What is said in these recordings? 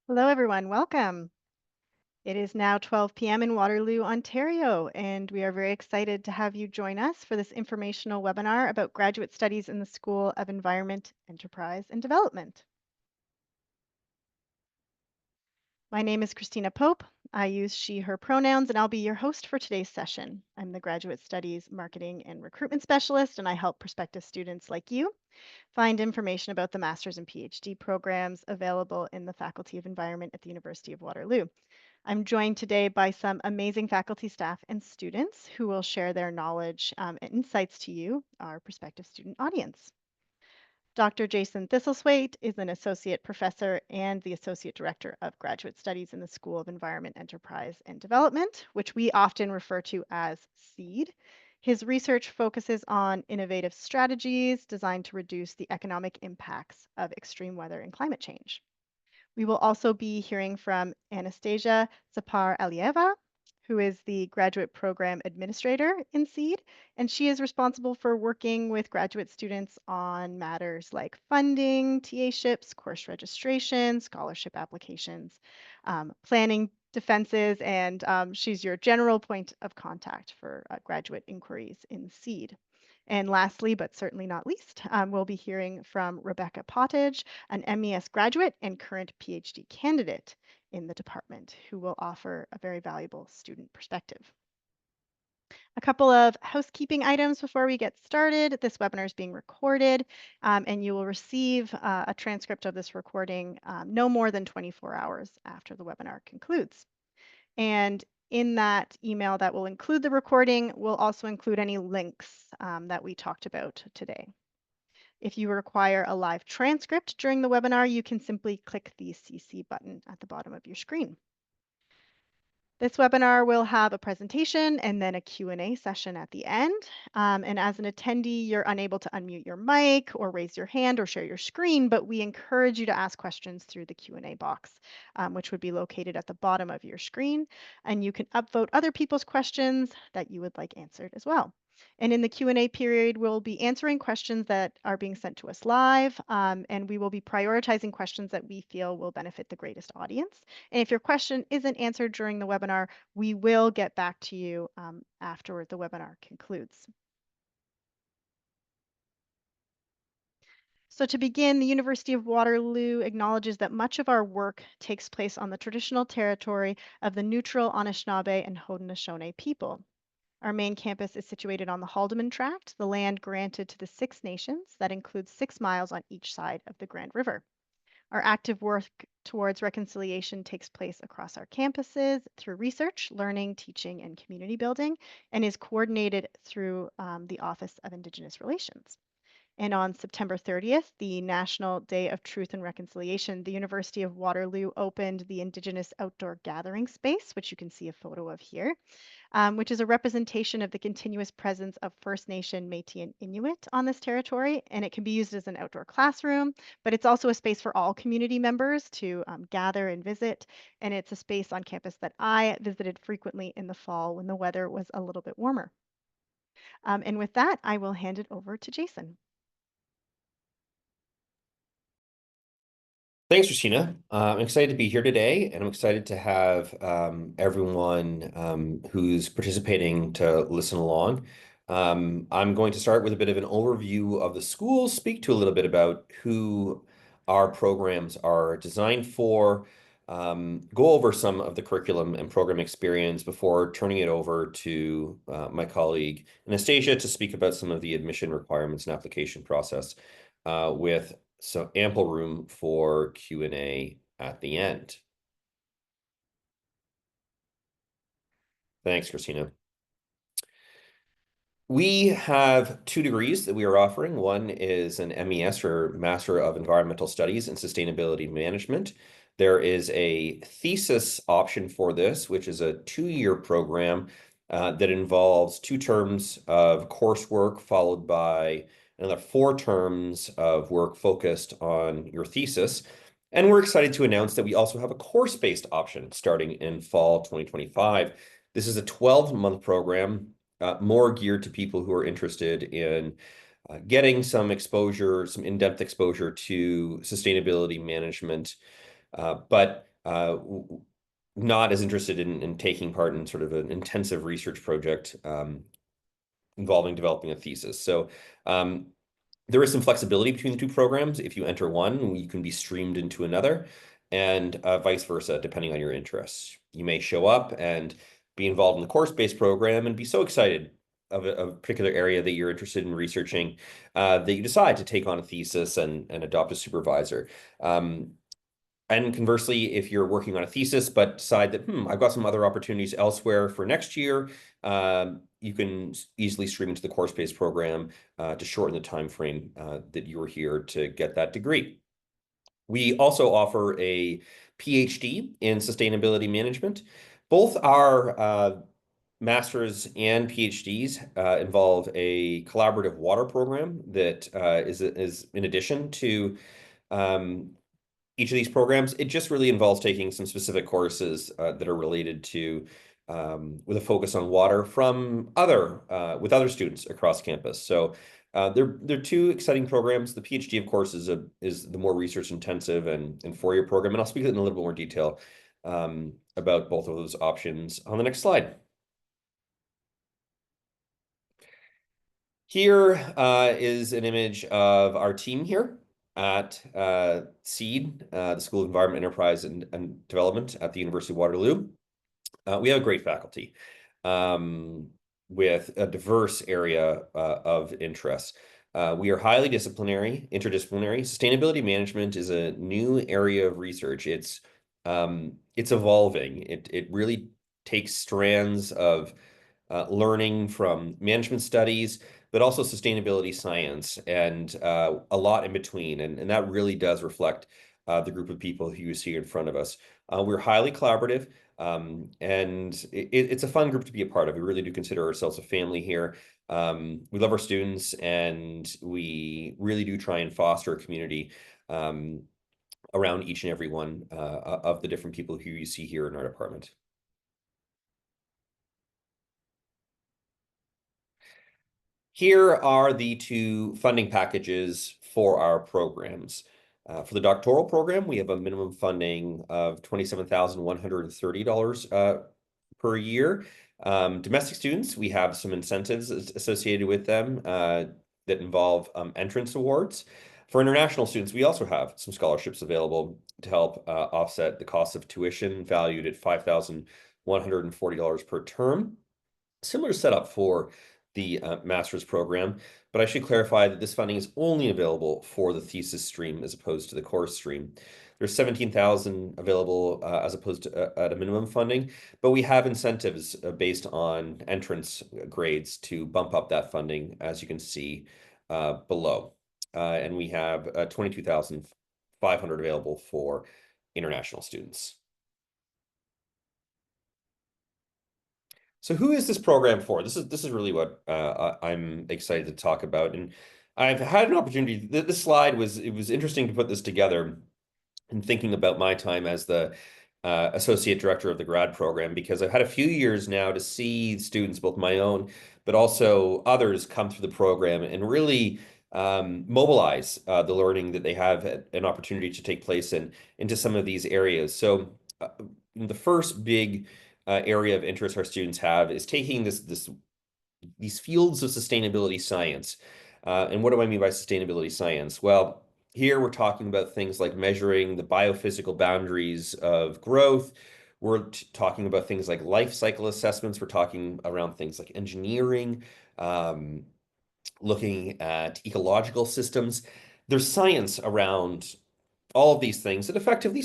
Hello, everyone. Welcome. It is now 12 p.m. in Waterloo, Ontario, and we are very excited to have you join us for this informational webinar about graduate studies in the School of Environment, Enterprise, and Development. My name is Christina Pope. I use she, her pronouns, and I'll be your host for today's session. I'm the Graduate Studies Marketing and Recruitment Specialist, and I help prospective students like you find information about the master's and PhD programs available in the Faculty of Environment at the University of Waterloo. I'm joined today by some amazing faculty, staff, and students who will share their knowledge and insights to you, our prospective student audience. Dr. Jason Thistlethwaite is an associate professor and the associate director of graduate studies in the School of Environment, Enterprise, and Development, which we often refer to as SEED. His research focuses on innovative strategies designed to reduce the economic impacts of extreme weather and climate change. We will also be hearing from Anastasia Sapar-Alieva, who is the graduate program administrator in SEED, and she is responsible for working with graduate students on matters like funding, TA-ships, course registration, scholarship applications, planning defenses, and she's your general point of contact for graduate inquiries in SEED. And lastly, but certainly not least, we'll be hearing from Rebecca Pottage, an MES graduate and current PhD candidate in the department, who will offer a very valuable student perspective. A couple of housekeeping items before we get started. This webinar is being recorded, and you will receive a transcript of this recording no more than 24 hours after the webinar concludes. And in that email that will include the recording, we'll also include any links that we talked about today. If you require a live transcript during the webinar, you can simply click the CC button at the bottom of your screen. This webinar will have a presentation and then a Q&A session at the end. And as an attendee, you're unable to unmute your mic or raise your hand or share your screen, but we encourage you to ask questions through the Q&A box, which would be located at the bottom of your screen. And you can upvote other people's questions that you would like answered as well. And in the Q&A period, we'll be answering questions that are being sent to us live, and we will be prioritizing questions that we feel will benefit the greatest audience. And if your question isn't answered during the webinar, we will get back to you after the webinar concludes. So to begin, the University of Waterloo acknowledges that much of our work takes place on the traditional territory of the neutral Anishinaabe and Haudenosaunee people. Our main campus is situated on the Haldeman Tract, the land granted to the Six Nations that includes 6 miles on each side of the Grand River. Our active work towards reconciliation takes place across our campuses through research, learning, teaching, and community building, and is coordinated through the Office of Indigenous Relations. And on September 30th, the National Day of Truth and Reconciliation, the University of Waterloo opened the Indigenous Outdoor Gathering Space, which you can see a photo of here, which is a representation of the continuous presence of First Nation, Métis, and Inuit on this territory. And it can be used as an outdoor classroom, but it's also a space for all community members to gather and visit. And it's a space on campus that I visited frequently in the fall when the weather was a little bit warmer. And with that, I will hand it over to Jason. Thanks, Christina. I'm excited to be here today, and I'm excited to have everyone who's participating to listen along. I'm going to start with a bit of an overview of the school, speak to a little bit about who our programs are designed for, go over some of the curriculum and program experience before turning it over to my colleague Anastasia to speak about some of the admission requirements and application process with so ample room for Q&A at the end. Thanks, Christina. We have 2 degrees that we are offering. One is an MES, or Master of Environmental Studies and Sustainability Management. There is a thesis option for this, which is a 2-year program that involves 2 terms of coursework followed by another 4 terms of work focused on your thesis. And we're excited to announce that we also have a course-based option starting in fall 2025. This is a 12-month program, more geared to people who are interested in getting some exposure, some in-depth exposure to sustainability management, but not as interested in taking part in sort of an intensive research project involving developing a thesis. So there is some flexibility between the two programs. If you enter one, you can be streamed into another, and vice versa, depending on your interests. You may show up and be involved in the course-based program and be so excited of a particular area that you're interested in researching that you decide to take on a thesis and adopt a supervisor. And conversely, if you're working on a thesis but decide that, I've got some other opportunities elsewhere for next year, you can easily stream into the course-based program to shorten the time frame that you were here to get that degree. We also offer a PhD in sustainability management. Both our master's and PhDs involve a collaborative water program that is in addition to um, each of these programs. It just really involves taking some specific courses that are related to with a focus on water from with other students across campus. So they're two exciting programs. The PhD, of course, is the more research intensive and four-year program, and I'll speak in a little bit more detail about both of those options on the next slide. Here is an image of our team here at SEED, the School of Environment, Enterprise, and Development at the University of Waterloo. We have a great faculty with a diverse area of interests. We are highly interdisciplinary. Sustainability management is a new area of research. It's evolving. It really takes strands of learning from management studies, but also sustainability science and a lot in between. And that really does reflect the group of people who you see in front of us. We're highly collaborative, and it's a fun group to be a part of. We really do consider ourselves a family here. We love our students, and we really do try and foster a community around each and every one of the different people who you see here in our department. Here are the two funding packages for our programs. For the doctoral program, we have a minimum funding of $27,130 per year. Domestic students, we have some incentives associated with them that involve entrance awards. For international students, we also have some scholarships available to help offset the cost of tuition, valued at $5,140 per term. Similar setup for the master's program, but I should clarify that this funding is only available for the thesis stream as opposed to the course stream. There's 17,000 available as opposed to at a minimum funding, but we have incentives based on entrance grades to bump up that funding, as you can see below. And we have 22,500 available for international students. So who is this program for? This is really what I'm excited to talk about, and I've had an opportunity. This slide it was interesting to put this together and thinking about my time as the associate director of the grad program, because I've had a few years now to see students, both my own, but also others, come through the program and really mobilize the learning that they have an opportunity to take place into some of these areas. So the first big area of interest our students have is taking these fields of sustainability science. And what do I mean by sustainability science? Well, here we're talking about things like measuring the biophysical boundaries of growth. We're talking about things like life cycle assessments. We're talking around things like engineering, looking at ecological systems. There's science around all of these things that effectively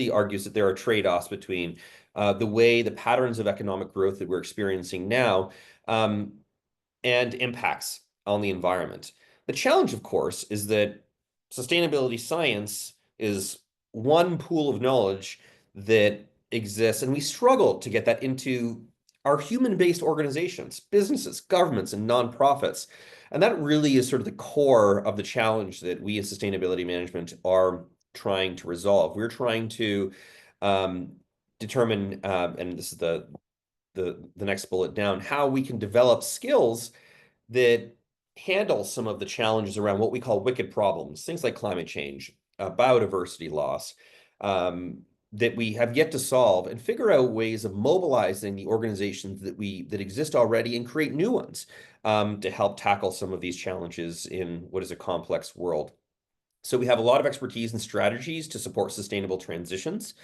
argues that there are trade-offs between the patterns of economic growth that we're experiencing now and impacts on the environment. The challenge, of course, is that sustainability science is one pool of knowledge that exists, and we struggle to get that into our human-based organizations, businesses, governments, and nonprofits. And that really is sort of the core of the challenge that we as sustainability management are trying to resolve. We're trying to determine, and this is the next bullet down, how we can develop skills that handle some of the challenges around what we call wicked problems, things like climate change, biodiversity loss, that we have yet to solve and figure out ways of mobilizing the organizations that exist already and create new ones to help tackle some of these challenges in what is a complex world. So we have a lot of expertise and strategies to support sustainable transitions.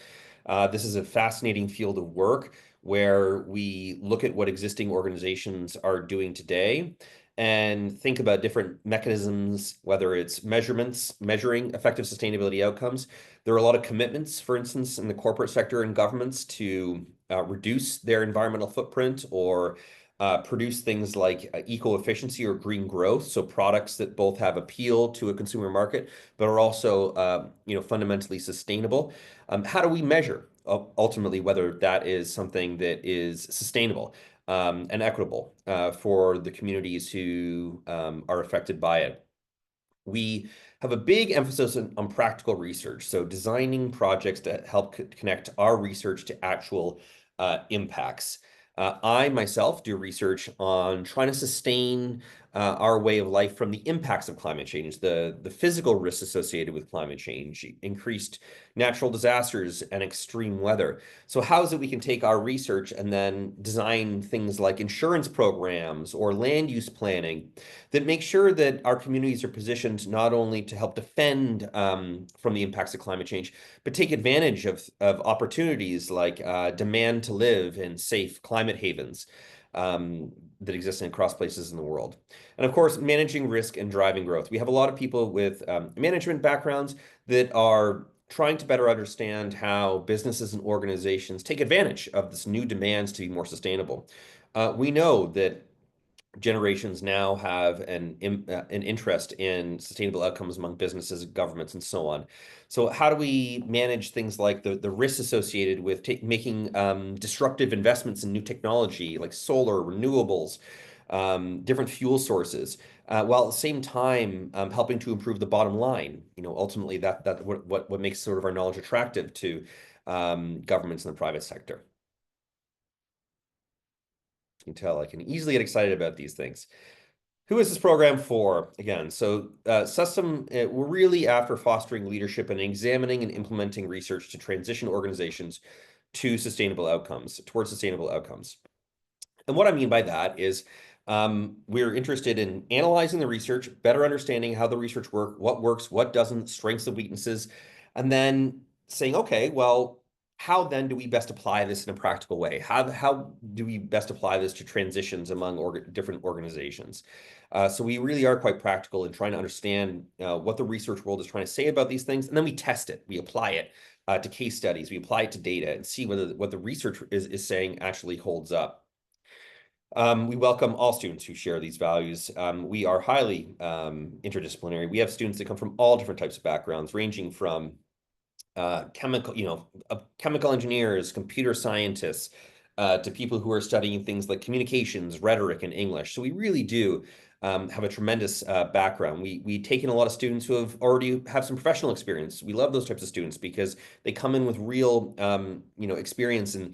This is a fascinating field of work where we look at what existing organizations are doing today and think about different mechanisms, whether it's measuring effective sustainability outcomes. There are a lot of commitments, for instance, in the corporate sector and governments to reduce their environmental footprint or produce things like eco-efficiency or green growth, so products that both have appeal to a consumer market, but are also fundamentally sustainable. How do we measure ultimately whether that is something that is sustainable and equitable for the communities who are affected by it? We have a big emphasis on practical research, so designing projects that help connect our research to actual impacts. I myself do research on trying to sustain our way of life from the impacts of climate change, the physical risks associated with climate change, increased natural disasters, and extreme weather. So how is it we can take our research and then design things like insurance programs or land use planning that make sure that our communities are positioned not only to help defend from the impacts of climate change, but take advantage of opportunities like demand to live in safe climate havens that exist across places in the world. And of course, managing risk and driving growth. We have a lot of people with management backgrounds that are trying to better understand how businesses and organizations take advantage of this new demands to be more sustainable. We know that generations now have an interest in sustainable outcomes among businesses, governments, and so on. So how do we manage things like the risks associated with making disruptive investments in new technology like solar, renewables, different fuel sources, while at the same time helping to improve the bottom line? Ultimately that what makes sort of our knowledge attractive to governments in the private sector. You can tell I can easily get excited about these things. Who is this program for? Again, so we're really after fostering leadership and examining and implementing research to transition organizations to sustainable outcomes, towards sustainable outcomes. And what I mean by that is we're interested in analyzing the research, better understanding how the research works, what doesn't, strengths and weaknesses, and then saying, okay, well, how then do we best apply this in a practical way? How do we best apply this to transitions among different organizations? So we really are quite practical in trying to understand what the research world is trying to say about these things, and then we test it, we apply it to case studies, we apply it to data, and see whether what the research is saying actually holds up. We welcome all students who share these values. We are highly interdisciplinary. We have students that come from all different types of backgrounds, ranging from chemical engineers, computer scientists, to people who are studying things like communications, rhetoric, and English. So we really do have a tremendous background. We take in a lot of students who already have some professional experience. We love those types of students because they come in with real, experience in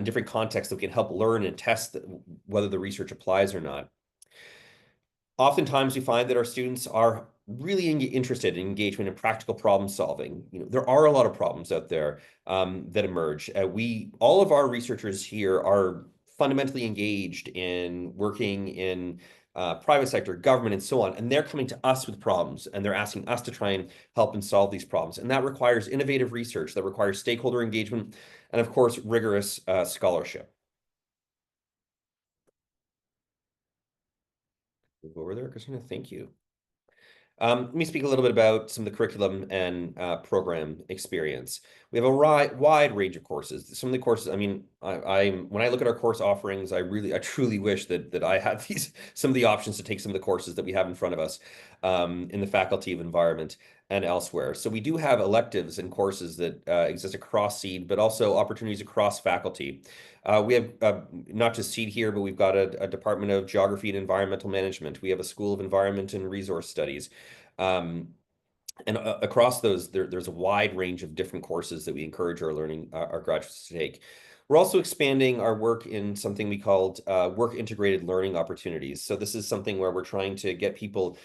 different contexts that can help learn and test whether the research applies or not. Oftentimes we find that our students are really interested in engagement in practical problem solving. There are a lot of problems out there that emerge. All of our researchers here are fundamentally engaged in working in private sector, government, and so on. And they're coming to us with problems, and they're asking us to try and help and solve these problems. And that requires innovative research, that requires stakeholder engagement, and of course, rigorous scholarship. Move over there, Christina. Thank you. Let me speak a little bit about some of the curriculum and program experience. We have a wide range of courses. Some of the courses, I mean, when I look at our course offerings, I truly wish that I had some of the options to take some of the courses that we have in front of us in the Faculty of Environment and elsewhere. So we do have electives and courses that exist across SEED, but also opportunities across faculty. We have not just SEED here, but we've got a Department of Geography and Environmental Management. We have a School of Environment and Resource Studies. And across those, there's a wide range of different courses that we encourage our graduates to take. We're also expanding our work in something we called work integrated learning opportunities. So this is something where we're trying to get people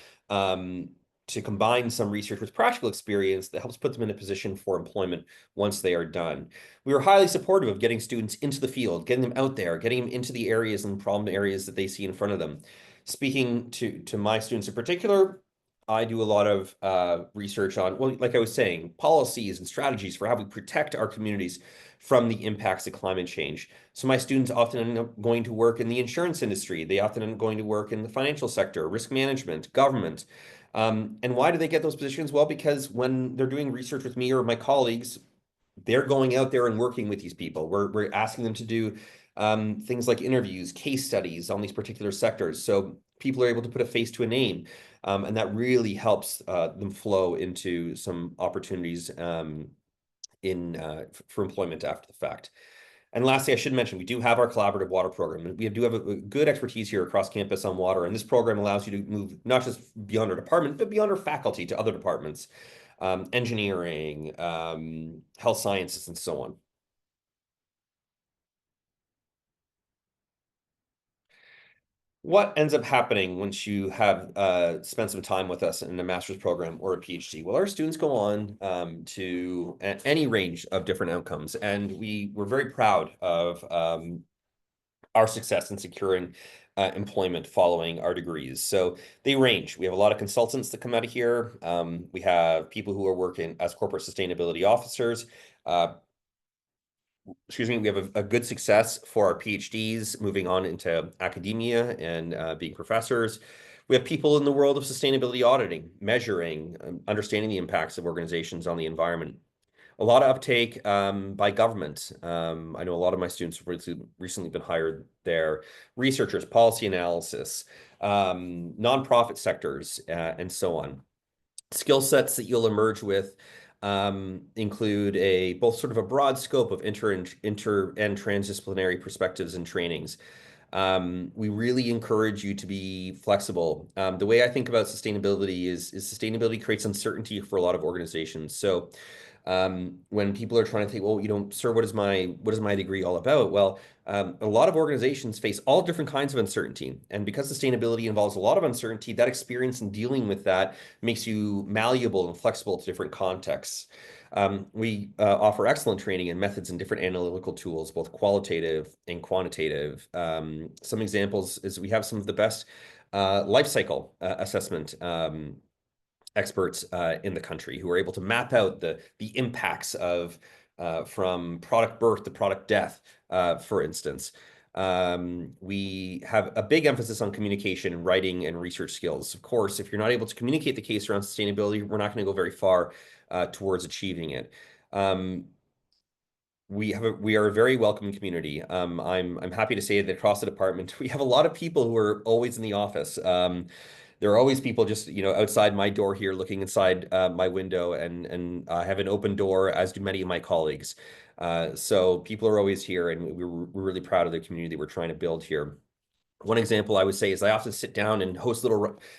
to combine some research with practical experience that helps put them in a position for employment once they are done. We were highly supportive of getting students into the field, getting them out there, getting them into the areas and problem areas that they see in front of them. Speaking to my students in particular, I do a lot of research on, well, like I was saying, policies and strategies for how we protect our communities from the impacts of climate change. So my students often end up going to work in the insurance industry. They often end up going to work in the financial sector, risk management, government. And why do they get those positions? Well, because when they're doing research with me or my colleagues, they're going out there and working with these people. We're asking them to do things like interviews, case studies on these particular sectors. So people are able to put a face to a name. And that really helps them flow into some opportunities for employment after the fact. And lastly, I should mention, we do have our collaborative water program. We do have a good expertise here across campus on water, and this program allows you to move not just beyond our department, but beyond our faculty to other departments, engineering, health sciences, and so on. What ends up happening once you have spent some time with us in a master's program or a PhD? Well, our students go on to any range of different outcomes, and we're very proud of our success in securing employment following our degrees. So they range. We have a lot of consultants that come out of here. We have people who are working as corporate sustainability officers. Excuse me, we have a good success for our PhDs moving on into academia and being professors. We have people in the world of sustainability auditing, measuring, understanding the impacts of organizations on the environment. A lot of uptake by government. I know a lot of my students have recently been hired there. Researchers, policy analysis, nonprofit sectors, and so on. Skill sets that you'll emerge with include both sort of a broad scope of inter and transdisciplinary perspectives and trainings. We really encourage you to be flexible. The way I think about sustainability is sustainability creates uncertainty for a lot of organizations. So when people are trying to think, well, sir, what is my degree all about? Well, a lot of organizations face all different kinds of uncertainty. And because sustainability involves a lot of uncertainty, that experience in dealing with that makes you malleable and flexible to different contexts. We offer excellent training in methods and different analytical tools, both qualitative and quantitative. Some examples is we have some of the best life cycle assessment experts in the country who are able to map out the impacts of from product birth to product death, for instance. We have a big emphasis on communication, writing, and research skills. Of course, if you're not able to communicate the case around sustainability, we're not going to go very far towards achieving it. We are a very welcoming community. I'm happy to say that across the department, we have a lot of people who are always in the office. There are always people just outside my door here, looking inside my window, and I have an open door, as do many of my colleagues. So people are always here, and we're really proud of the community we're trying to build here. One example I would say is I often sit down and host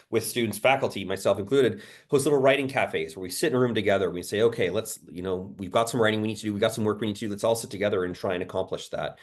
with students, faculty, myself included, host little writing cafes where we sit in a room together and we say, okay, let's, we've got some writing we need to do, we've got some work we need to do, let's all sit together and try and accomplish that.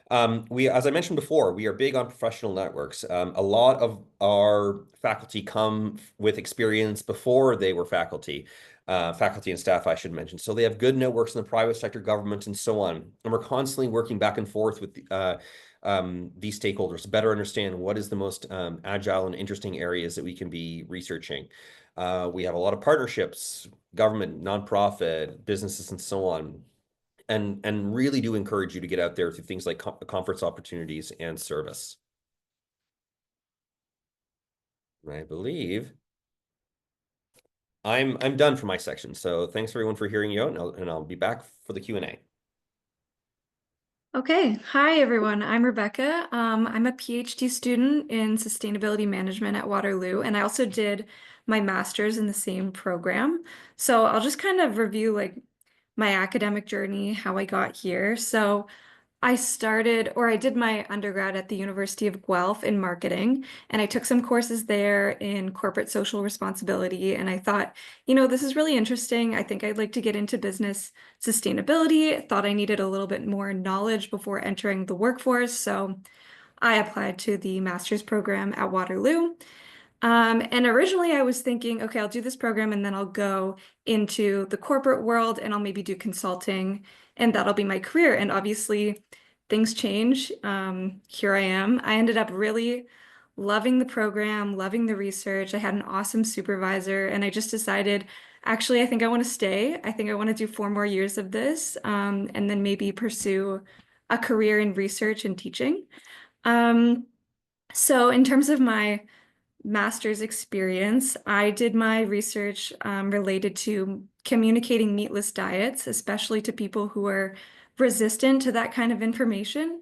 As I mentioned before, we are big on professional networks. A lot of our faculty come with experience before they were faculty and staff, I should mention. So they have good networks in the private sector, government, and so on. And we're constantly working back and forth with these stakeholders to better understand what is the most agile and interesting areas that we can be researching. We have a lot of partnerships, government, nonprofit, businesses, and so on. And really do encourage you to get out there through things like conference opportunities and service. I believe I'm done for my section. So thanks everyone for hearing you out, and I'll be back for the Q&A. Okay, hi everyone. I'm Rebecca. I'm a PhD student in sustainability management at Waterloo, and I also did my master's in the same program. So I'll just kind of review my academic journey, how I got here. So I did my undergrad at the University of Guelph in marketing, and I took some courses there in corporate social responsibility. And I thought, this is really interesting. I think I'd like to get into business sustainability. Thought I needed a little bit more knowledge before entering the workforce. So I applied to the master's program at Waterloo. And originally I was thinking, okay, I'll do this program and then I'll go into the corporate world and I'll maybe do consulting and that'll be my career. And obviously things change. Here I am. I ended up really loving the program, loving the research. I had an awesome supervisor and I just decided, actually, I think I want to stay. I think I want to do 4 more years of this, and then maybe pursue a career in research and teaching. Um, so in terms of my master's experience, I did my research related to communicating meatless diets, especially to people who are resistant to that kind of information.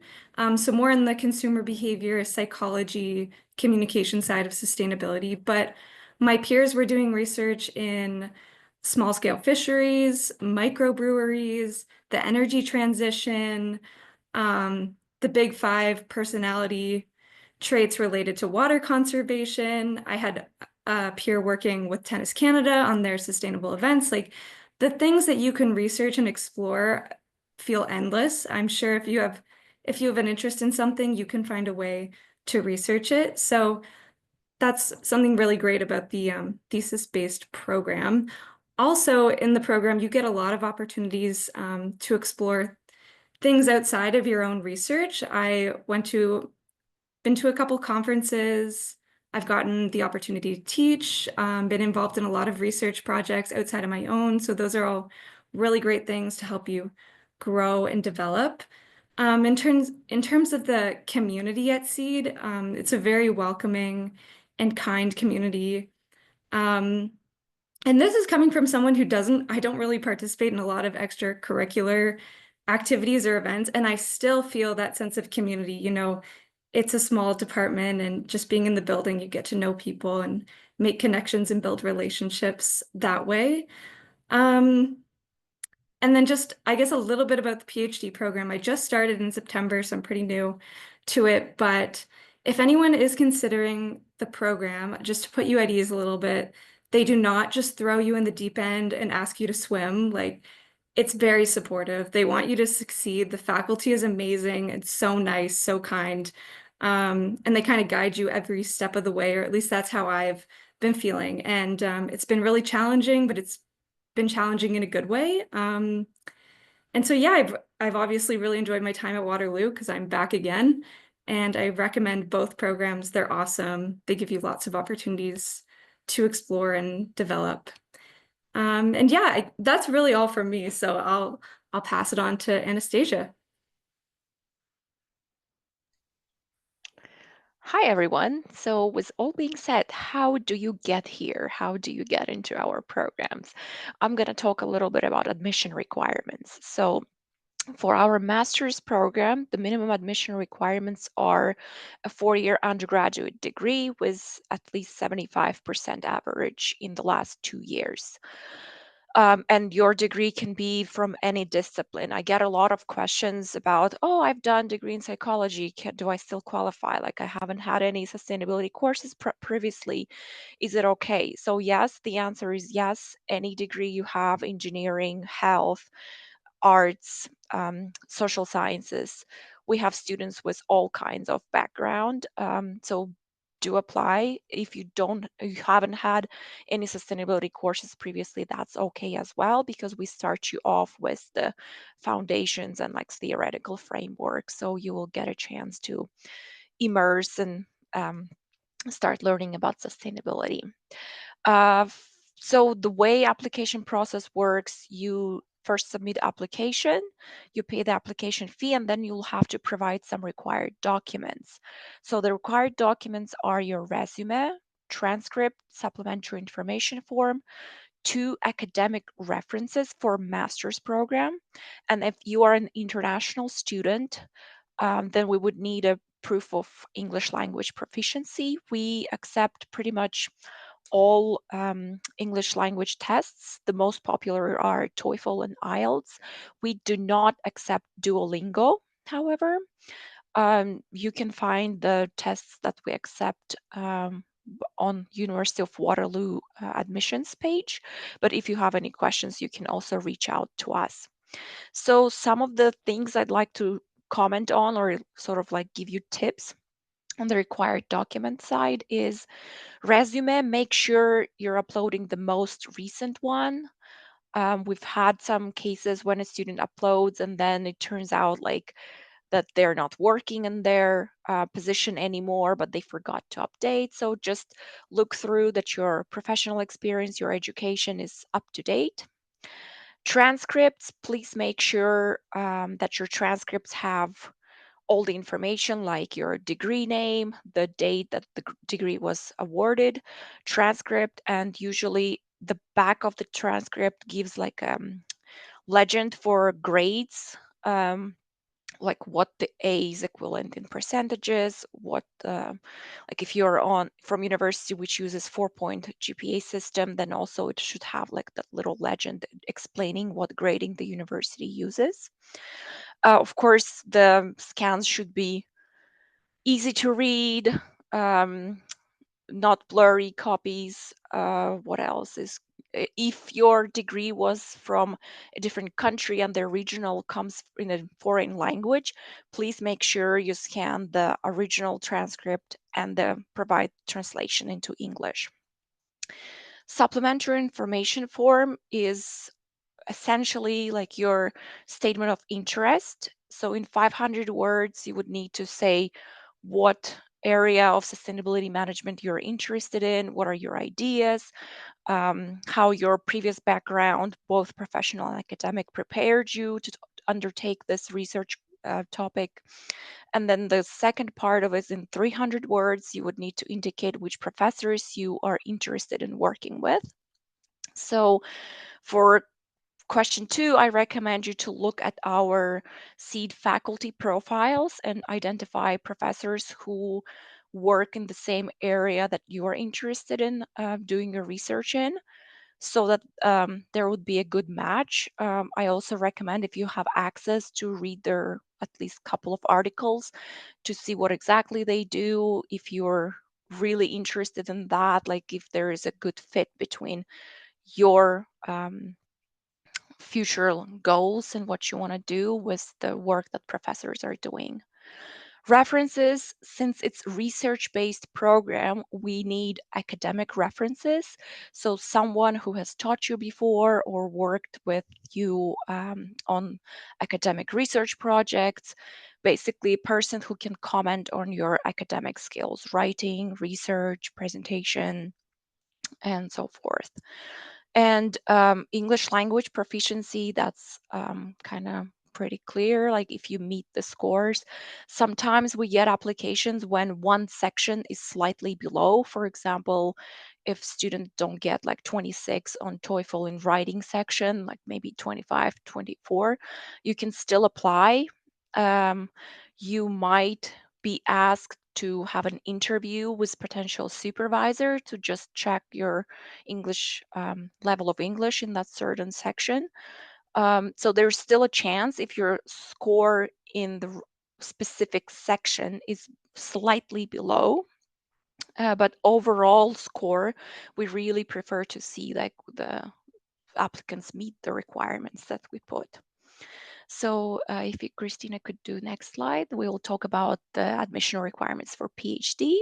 So more in the consumer behavior, psychology, communication side of sustainability. But my peers were doing research in small scale fisheries, microbreweries, the energy transition, the big five personality traits related to water conservation. I had a peer working with Tennis Canada on their sustainable events. Like the things that you can research and explore feel endless. I'm sure if you have an interest in something, you can find a way to research it. So that's something really great about the thesis-based program. Also, in the program, you get a lot of opportunities to explore things outside of your own research. I been to a couple conferences. I've gotten the opportunity to teach, been involved in a lot of research projects outside of my own. So those are all really great things to help you grow and develop. In terms of the community at Seed, it's a very welcoming and kind community. Um, and this is coming from someone who I don't really participate in a lot of extracurricular activities or events, and I still feel that sense of community. It's a small department, and just being in the building, you get to know people and make connections and build relationships that way. Um, and then just, I guess, a little bit about the PhD program. I just started in September, so I'm pretty new to it. But if anyone is considering the program, just to put you at ease a little bit, they do not just throw you in the deep end and ask you to swim. Like, it's very supportive. They want you to succeed. The faculty is amazing. It's so nice, so kind. And they kind of guide you every step of the way, or at least that's how I've been feeling. And it's been really challenging, but it's been challenging in a good way. And so yeah, I've obviously really enjoyed my time at Waterloo because I'm back again, and I recommend both programs. They're awesome. They give you lots of opportunities to explore and develop. And yeah, that's really all from me. So I'll pass it on to Anastasia. Hi, everyone. So, with all being said, how do you get here? How do you get into our programs? I'm going to talk a little bit about admission requirements. So, for our master's program, the minimum admission requirements are a 4-year undergraduate degree with at least 75% average in the last 2 years. And your degree can be from any discipline. I get a lot of questions about, oh, I've done degree in psychology. Do I still qualify? Like I haven't had any sustainability courses previously. Is it okay? So yes, the answer is yes. Any degree you have, engineering, health, arts, social sciences. We have students with all kinds of background. So do apply. If you haven't had any sustainability courses previously, that's okay as well, because we start you off with the foundations and like theoretical framework. So you will get a chance to immerse and start learning about sustainability. Uh, so the way application process works, you first submit application, you pay the application fee, and then you'll have to provide some required documents. So the required documents are your resume, transcript, supplementary information form, 2 academic references for master's program. And if you are an international student, then we would need a proof of English language proficiency. We accept pretty much all English language tests. The most popular are TOEFL and IELTS. We do not accept Duolingo, however. You can find the tests that we accept on University of Waterloo admissions page. But if you have any questions, you can also reach out to us. So some of the things I'd like to comment on or sort of like give you tips on the required document side is resume. Make sure you're uploading the most recent one. We've had some cases when a student uploads and then it turns out like that they're not working in their position anymore, but they forgot to update. So just look through that your professional experience, your education is up to date. Transcripts, please make sure that your transcripts have all the information like your degree name, the date that the degree was awarded, transcript, and usually the back of the transcript gives like legend for grades, like what the A is equivalent in percentages, what like if you're on from university which uses 4-point GPA system, then also it should have like that little legend explaining what grading the university uses. Of course, the scans should be easy to read, not blurry copies. What else is if your degree was from a different country and the original comes in a foreign language, please make sure you scan the original transcript and provide translation into English. Supplementary information form is essentially like your statement of interest. So in 500 words, you would need to say what area of sustainability management you're interested in, what are your ideas, how your previous background, both professional and academic, prepared you to undertake this research topic. And then the second part of it is in 300 words, you would need to indicate which professors you are interested in working with. So for question 2, I recommend you to look at our seed faculty profiles and identify professors who work in the same area that you are interested in doing your research in, so that there would be a good match. I also recommend, if you have access, to read their at least couple of articles to see what exactly they do, if you're really interested in that, like if there is a good fit between your future goals and what you want to do with the work that professors are doing. References, since it's research-based program, we need academic references. So someone who has taught you before or worked with you on academic research projects, basically a person who can comment on your academic skills, writing, research, presentation, and so forth. And English language proficiency, that's kind of pretty clear. Like if you meet the scores, sometimes we get applications when one section is slightly below. For example, if students don't get like 26 on TOEFL in writing section, like maybe 25, 24, you can still apply. You might be asked to have an interview with potential supervisor to just check your English level of English in that certain section. So there's still a chance if your score in the specific section is slightly below. But overall score, we really prefer to see like the applicants meet the requirements that we put. So if you, Christina, could do next slide, we will talk about the admission requirements for PhD.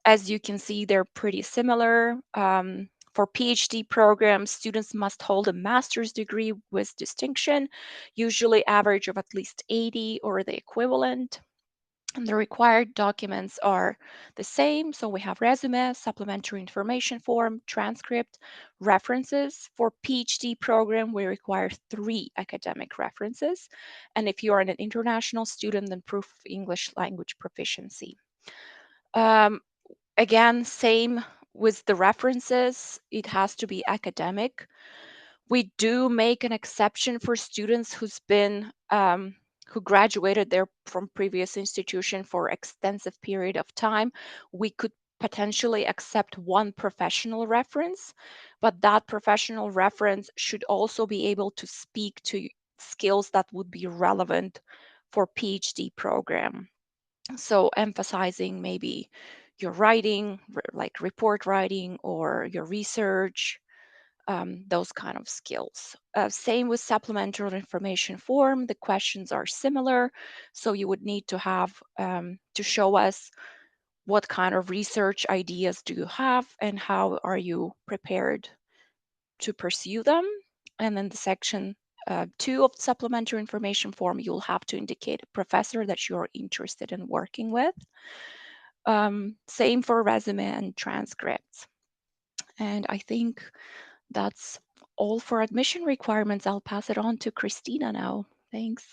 As you can see, they're pretty similar. For PhD programs, students must hold a master's degree with distinction, usually average of at least 80 or the equivalent. And the required documents are the same. So we have resume, supplementary information form, transcript, references. For PhD program, we require 3 academic references. And if you are an international student, then proof of English language proficiency. Again, same with the references, it has to be academic. We do make an exception for students who graduated there from previous institution for extensive period of time. We could potentially accept one professional reference, but that professional reference should also be able to speak to skills that would be relevant for PhD program. So emphasizing maybe your writing, like report writing, or your research, those kind of skills. Same with supplementary information form. The questions are similar. So you would need to have to show us what kind of research ideas do you have and how are you prepared to pursue them. And then the section 2 of the supplementary information form, you'll have to indicate a professor that you're interested in working with. Same for resume and transcripts. And I think that's all for admission requirements. I'll pass it on to Christina now. Thanks.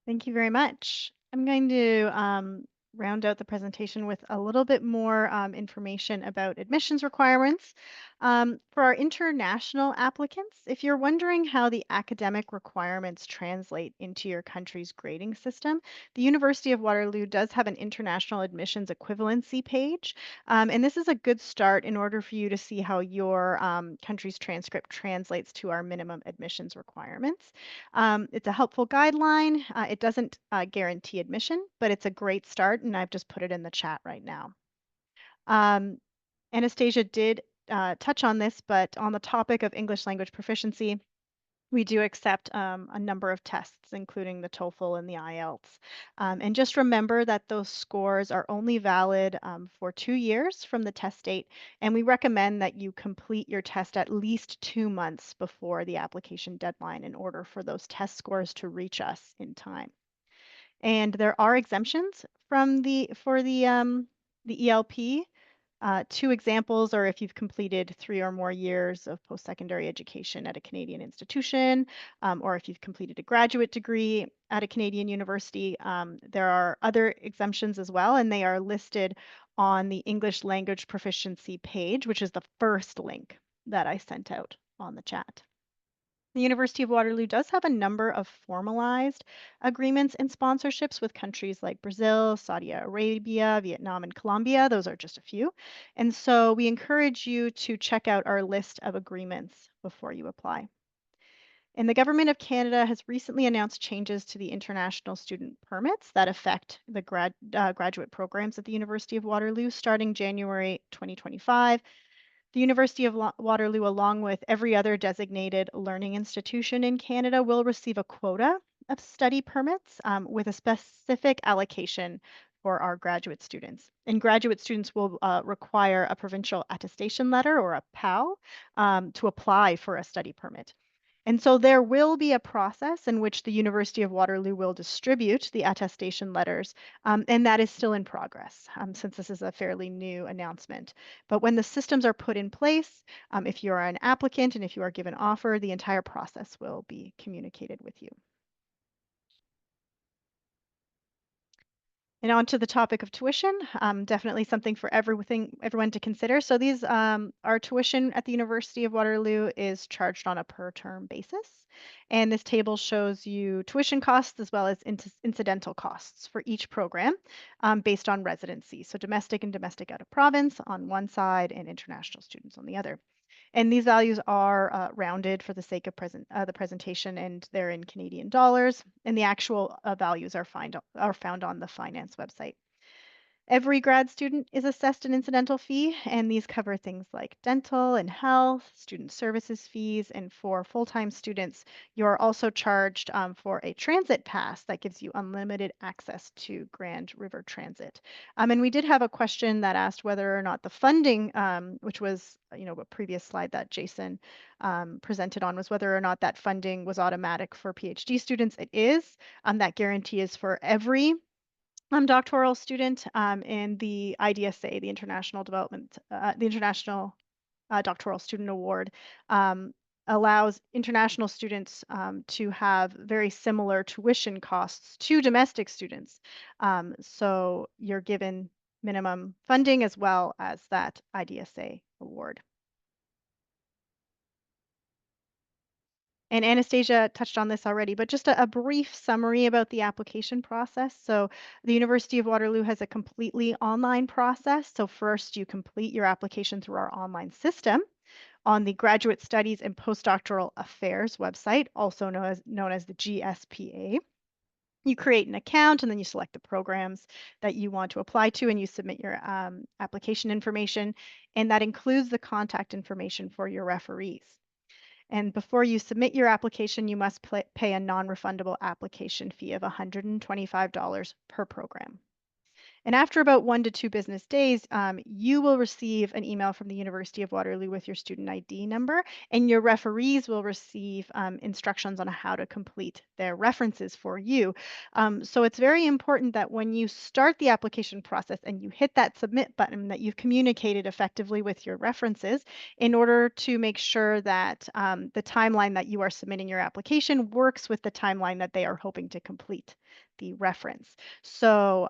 Thank you very much. I'm going to round out the presentation with a little bit more information about admissions requirements. For our international applicants, if you're wondering how the academic requirements translate into your country's grading system, the University of Waterloo does have an international admissions equivalency page. And this is a good start in order for you to see how your country's transcript translates to our minimum admissions requirements. It's a helpful guideline. It doesn't guarantee admission, but it's a great start, and I've just put it in the chat right now. Anastasia did touch on this, but on the topic of English language proficiency, we do accept a number of tests, including the TOEFL and the IELTS. And just remember that those scores are only valid for 2 years from the test date, and we recommend that you complete your test at least 2 months before the application deadline in order for those test scores to reach us in time. And there are exemptions from the ELP. 2 examples are if you've completed 3 or more years of post-secondary education at a Canadian institution, or if you've completed a graduate degree at a Canadian university. There are other exemptions as well, and they are listed on the English language proficiency page, which is the first link that I sent out on the chat. The University of Waterloo does have a number of formalized agreements and sponsorships with countries like Brazil, Saudi Arabia, Vietnam, and Colombia. Those are just a few. And so we encourage you to check out our list of agreements before you apply. And the Government of Canada has recently announced changes to the international student permits that affect the graduate programs at the University of Waterloo starting January 2025. The University of Waterloo, along with every other designated learning institution in Canada, will receive a quota of study permits with a specific allocation for our graduate students. And graduate students will require a provincial attestation letter or a PAL to apply for a study permit. And so there will be a process in which the University of Waterloo will distribute the attestation letters, and that is still in progress since this is a fairly new announcement. But when the systems are put in place, if you are an applicant and if you are given offer, the entire process will be communicated with you. And on to the topic of tuition, definitely something for everyone to consider. So these, our tuition at the University of Waterloo is charged on a per term basis. And this table shows you tuition costs as well as incidental costs for each program based on residency. So domestic and domestic out of province on one side and international students on the other. And these values are rounded for the sake of the presentation, and they're in Canadian dollars. And the actual values are found on the finance website. Every grad student is assessed an incidental fee, and these cover things like dental and health, student services fees, and for full-time students, you're also charged for a transit pass that gives you unlimited access to Grand River Transit. And we did have a question that asked whether or not the funding, which was a previous slide that Jason presented on, was whether or not that funding was automatic for PhD students. It is. That guarantee is for every doctoral student in the IDSA, the International Doctoral Student Award, allows international students to have very similar tuition costs to domestic students. So you're given minimum funding as well as that IDSA award. And Anastasia touched on this already, but just a brief summary about the application process. So the University of Waterloo has a completely online process. So first you complete your application through our online system on the Graduate Studies and Postdoctoral Affairs website, also known as the GSPA. You create an account and then you select the programs that you want to apply to and you submit your application information. And that includes the contact information for your referees. And before you submit your application, you must pay a non-refundable application fee of $125 per program. And after about 1 to 2 business days, you will receive an email from the University of Waterloo with your student ID number, and your referees will receive instructions on how to complete their references for you. So it's very important that when you start the application process and you hit that submit button, that you've communicated effectively with your references in order to make sure that the timeline that you are submitting your application works with the timeline that they are hoping to complete the reference. So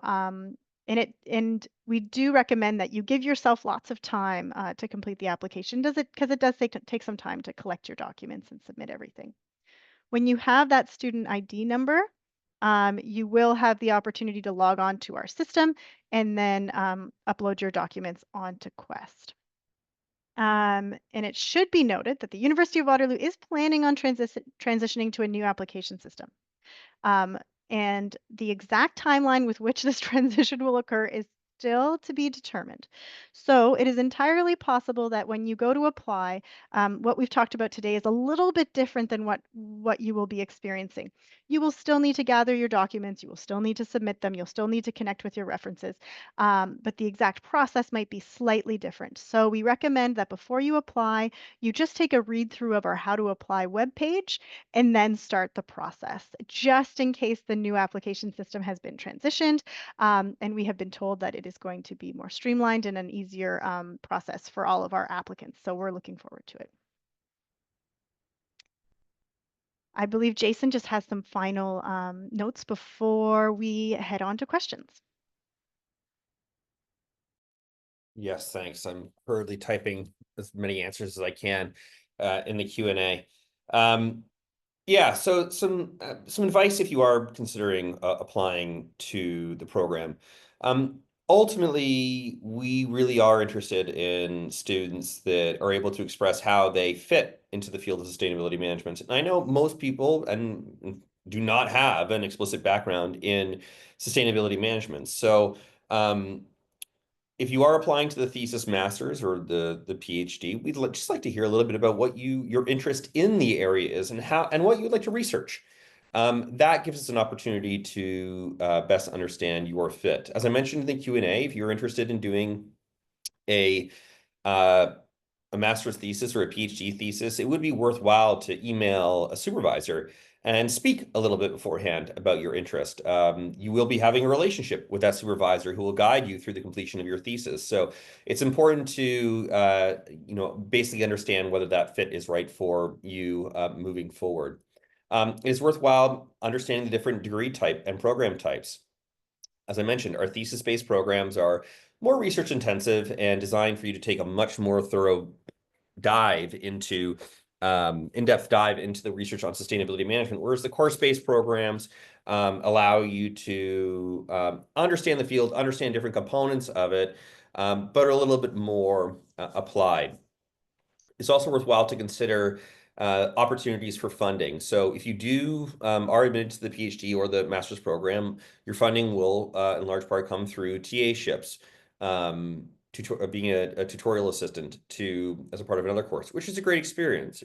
and we do recommend that you give yourself lots of time to complete the application. Because it does take some time to collect your documents and submit everything. When you have that student ID number, you will have the opportunity to log on to our system and then upload your documents onto Quest. And it should be noted that the University of Waterloo is planning on transitioning to a new application system. Um, and the exact timeline with which this transition will occur is still to be determined. So it is entirely possible that when you go to apply, what we've talked about today is a little bit different than what you will be experiencing. You will still need to gather your documents, you will still need to submit them, you'll still need to connect with your references, but the exact process might be slightly different. So we recommend that before you apply, you just take a read through of our How to Apply webpage and then start the process, just in case the new application system has been transitioned. And we have been told that it is going to be more streamlined and an easier process for all of our applicants. So we're looking forward to it. I believe Jason just has some final notes before we head on to questions. Yes, thanks. I'm hurriedly typing as many answers as I can in the Q&A. Yeah, so some advice if you are considering applying to the program. Ultimately, we really are interested in students that are able to express how they fit into the field of sustainability management. And I know most people do not have an explicit background in sustainability management. So if you are applying to the thesis masters or the PhD, we'd just like to hear a little bit about what your interest in the area is and what you'd like to research. That gives us an opportunity to best understand your fit. As I mentioned in the Q&A, if you're interested in doing a uh, a master's thesis or a PhD thesis, it would be worthwhile to email a supervisor and speak a little bit beforehand about your interest. You will be having a relationship with that supervisor who will guide you through the completion of your thesis. So it's important to basically understand whether that fit is right for you moving forward. It is worthwhile understanding the different degree type and program types. As I mentioned, our thesis-based programs are more research intensive and designed for you to take a much more thorough dive into in-depth dive into the research on sustainability management, whereas the course-based programs allow you to understand the field, understand different components of it, but are a little bit more applied. It's also worthwhile to consider opportunities for funding. So if you are admitted to the PhD or the master's program, your funding will in large part come through TA-ships, being a tutorial assistant as a part of another course, which is a great experience.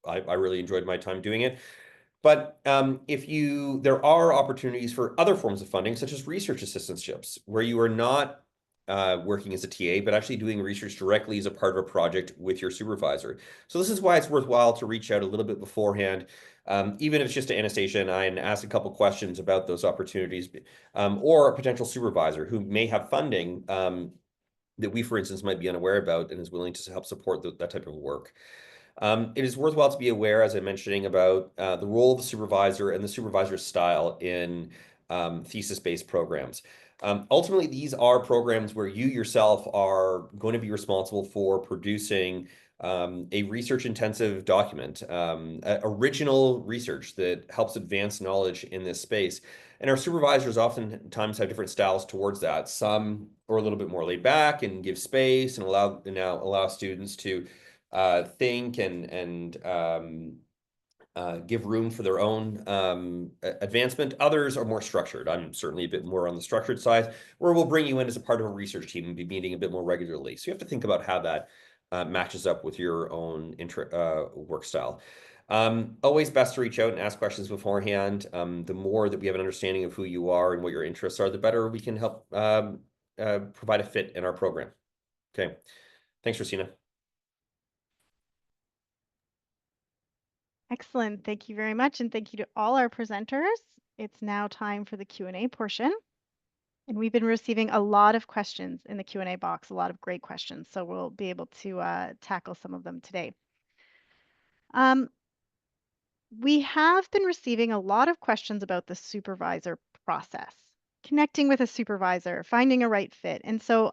I really enjoyed my time doing it. But there are opportunities for other forms of funding, such as research assistantships, where you are not working as a TA, but actually doing research directly as a part of a project with your supervisor. So this is why it's worthwhile to reach out a little bit beforehand, even if it's just to Anastasia and I, and ask a couple questions about those opportunities, or a potential supervisor who may have funding that we, for instance, might be unaware about and is willing to help support that type of work. It is worthwhile to be aware, as I'm mentioning, about the role of the supervisor and the supervisor's style in thesis-based programs. Ultimately, these are programs where you yourself are going to be responsible for producing a research-intensive document, original research that helps advance knowledge in this space. And our supervisors oftentimes have different styles towards that. Some are a little bit more laid back and give space and allow students to think and give room for their own advancement. Others are more structured. I'm certainly a bit more on the structured side, where we'll bring you in as a part of a research team and be meeting a bit more regularly. So you have to think about how that matches up with your own work style. Always best to reach out and ask questions beforehand. The more that we have an understanding of who you are and what your interests are, the better we can help provide a fit in our program. Okay. Thanks, Christina. Excellent. Thank you very much. And thank you to all our presenters. It's now time for the Q&A portion. And we've been receiving a lot of questions in the Q&A box, a lot of great questions. So we'll be able to tackle some of them today. We have been receiving a lot of questions about the supervisor process, connecting with a supervisor, finding a right fit. And so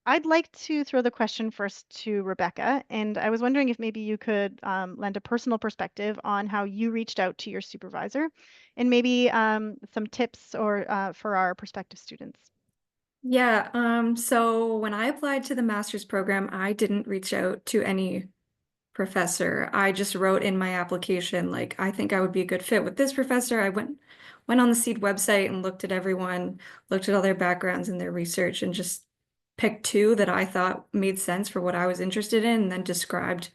I'd like to throw the question first to Rebecca, and I was wondering if maybe you could lend a personal perspective on how you reached out to your supervisor, and maybe some tips or for our prospective students. Yeah, so when I applied to the master's program, I didn't reach out to any professor. I just wrote in my application, like, I think I would be a good fit with this professor. I went on the SEED website and looked at everyone, looked at all their backgrounds and their research, and just picked two that I thought made sense for what I was interested in, and then described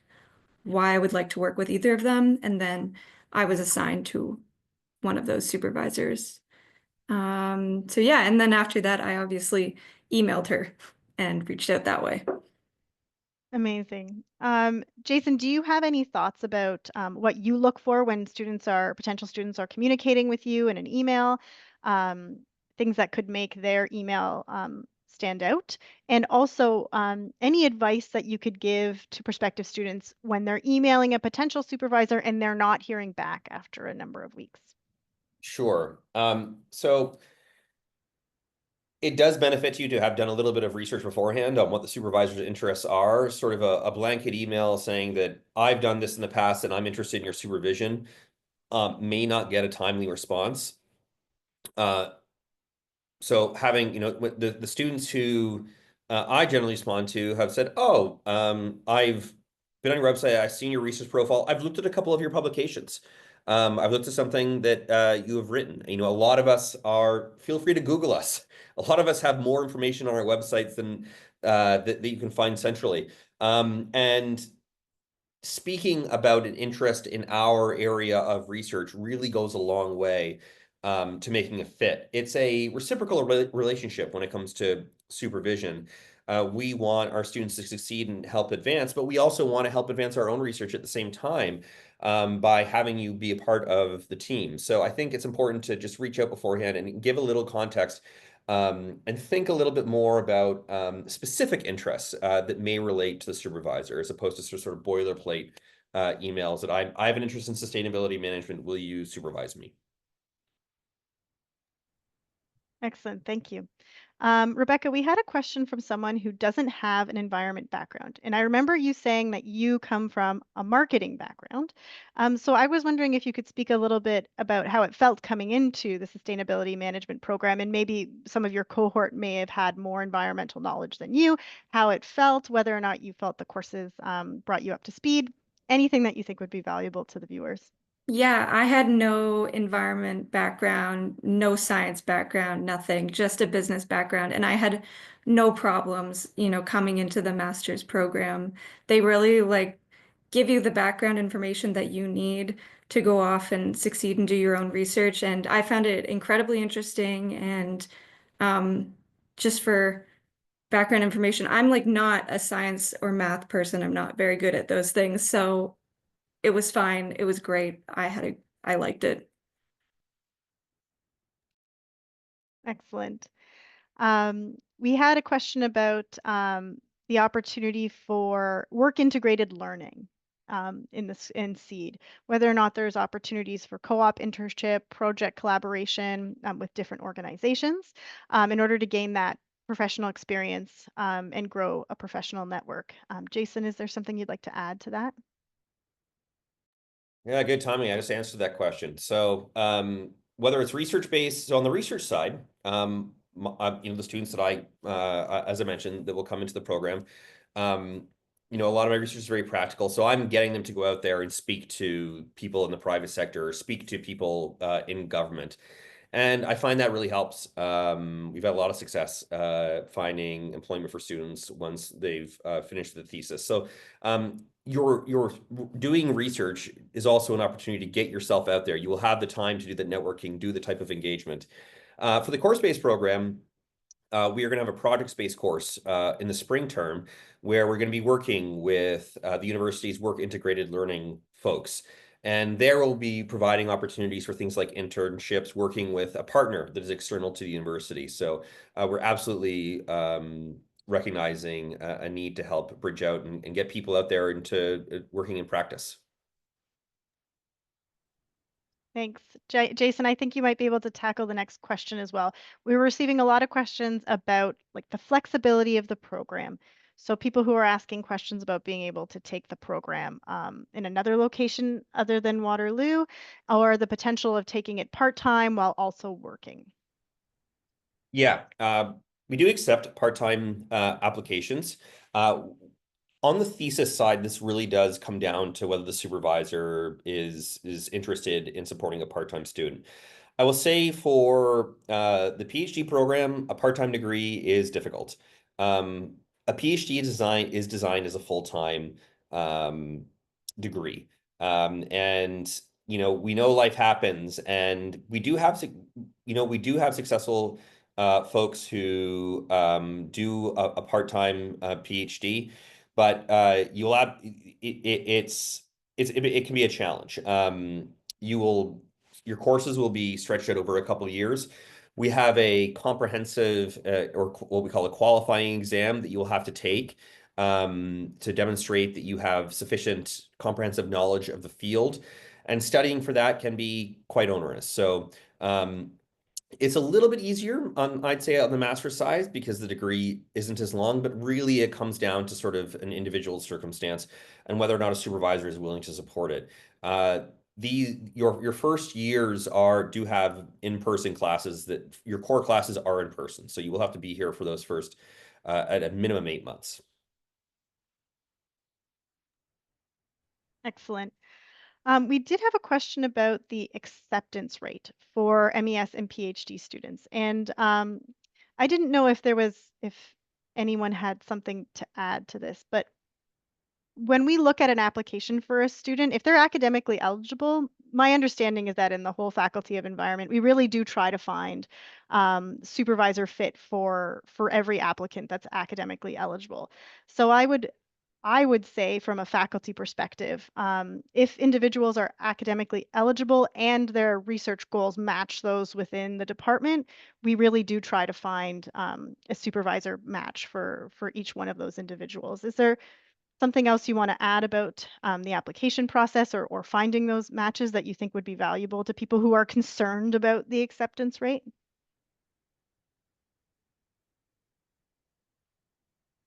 why I would like to work with either of them. And then I was assigned to one of those supervisors. So yeah, and then after that, I obviously emailed her and reached out that way. Amazing. Jason, do you have any thoughts about what you look for when potential students are communicating with you in an email? Things that could make their email stand out? And also, any advice that you could give to prospective students when they're emailing a potential supervisor and they're not hearing back after a number of weeks? Sure. So it does benefit you to have done a little bit of research beforehand on what the supervisor's interests are. Sort of a blanket email saying that I've done this in the past and I'm interested in your supervision may not get a timely response. So having, the students who I generally respond to have said, oh, I've been on your website, I've seen your research profile, I've looked at a couple of your publications. I've looked at something that you have written. A lot of us feel free to Google us. A lot of us have more information on our websites than that you can find centrally. And speaking about an interest in our area of research really goes a long way to making a fit. It's a reciprocal relationship when it comes to supervision. We want our students to succeed and help advance, but we also want to help advance our own research at the same time by having you be a part of the team. So I think it's important to just reach out beforehand and give a little context and think a little bit more about specific interests that may relate to the supervisor as opposed to sort of boilerplate emails that I have an interest in sustainability management. Will you supervise me? Excellent, thank you. Rebecca, we had a question from someone who doesn't have an environment background. And I remember you saying that you come from a marketing background. So I was wondering if you could speak a little bit about how it felt coming into the sustainability management program, and maybe some of your cohort may have had more environmental knowledge than you, how it felt, whether or not you felt the courses brought you up to speed, anything that you think would be valuable to the viewers. Yeah, I had no environment background, no science background, nothing, just a business background. And I had no problems, coming into the master's program. They really give you the background information that you need to go off and succeed and do your own research. And I found it incredibly interesting. And just for background information, I'm not a science or math person. I'm not very good at those things. So it was fine. It was great. I liked it. Excellent. We had a question about the opportunity for work integrated learning in SEED, whether or not there's opportunities for co-op internship, project collaboration with different organizations in order to gain that professional experience and grow a professional network. Jason, is there something you'd like to add to that? Yeah, good timing. I just answered that question. So whether it's research-based, so on the research side, the students that as I mentioned, that will come into the program, a lot of my research is very practical. So I'm getting them to go out there and speak to people in the private sector, or speak to people in government. And I find that really helps. We've had a lot of success finding employment for students once they've finished the thesis. So your doing research is also an opportunity to get yourself out there. You will have the time to do the networking, do the type of engagement. For the course-based program, we are going to have a project-based course in the spring term where we're going to be working with the university's work integrated learning folks. And there we'll be providing opportunities for things like internships, working with a partner that is external to the university. So we're absolutely recognizing a need to help bridge out and get people out there into working in practice. Thanks. Jason, I think you might be able to tackle the next question as well. We were receiving a lot of questions about like the flexibility of the program. So people who are asking questions about being able to take the program in another location other than Waterloo, or the potential of taking it part-time while also working. Yeah, we do accept part-time applications. On the thesis side, this really does come down to whether the supervisor is interested in supporting a part-time student. I will say for the PhD program, a part-time degree is difficult. A PhD is designed as a full-time degree. And we know life happens, and we do have successful folks who do a part-time PhD, but you'll have it can be a challenge. Your courses will be stretched out over a couple of years. We have a comprehensive or what we call a qualifying exam that you will have to take to demonstrate that you have sufficient comprehensive knowledge of the field. And studying for that can be quite onerous. So it's a little bit easier on, I'd say, on the master's side because the degree isn't as long, but really it comes down to sort of an individual circumstance and whether or not a supervisor is willing to support it. Your first years do have in-person classes that your core classes are in person. So you will have to be here for those first at a minimum 8 months. Excellent. We did have a question about the acceptance rate for MES and PhD students. And I didn't know if anyone had something to add to this, but when we look at an application for a student, if they're academically eligible, my understanding is that in the whole Faculty of Environment, we really do try to find supervisor fit for every applicant that's academically eligible. So I would say from a faculty perspective, if individuals are academically eligible and their research goals match those within the department, we really do try to find a supervisor match for each one of those individuals. Is there something else you want to add about the application process or finding those matches that you think would be valuable to people who are concerned about the acceptance rate?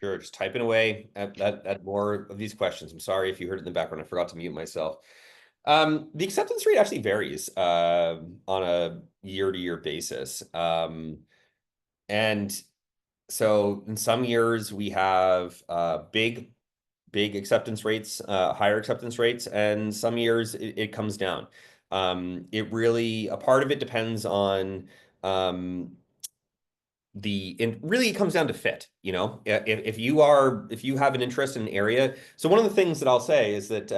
Sure, just typing away at more of these questions. I'm sorry if you heard it in the background. I forgot to mute myself. The acceptance rate actually varies on a year-to-year basis. And so in some years we have big acceptance rates, higher acceptance rates, and some years it comes down. A part of it depends on really it comes down to fit. If you have an interest in an area. So one of the things that I'll say is that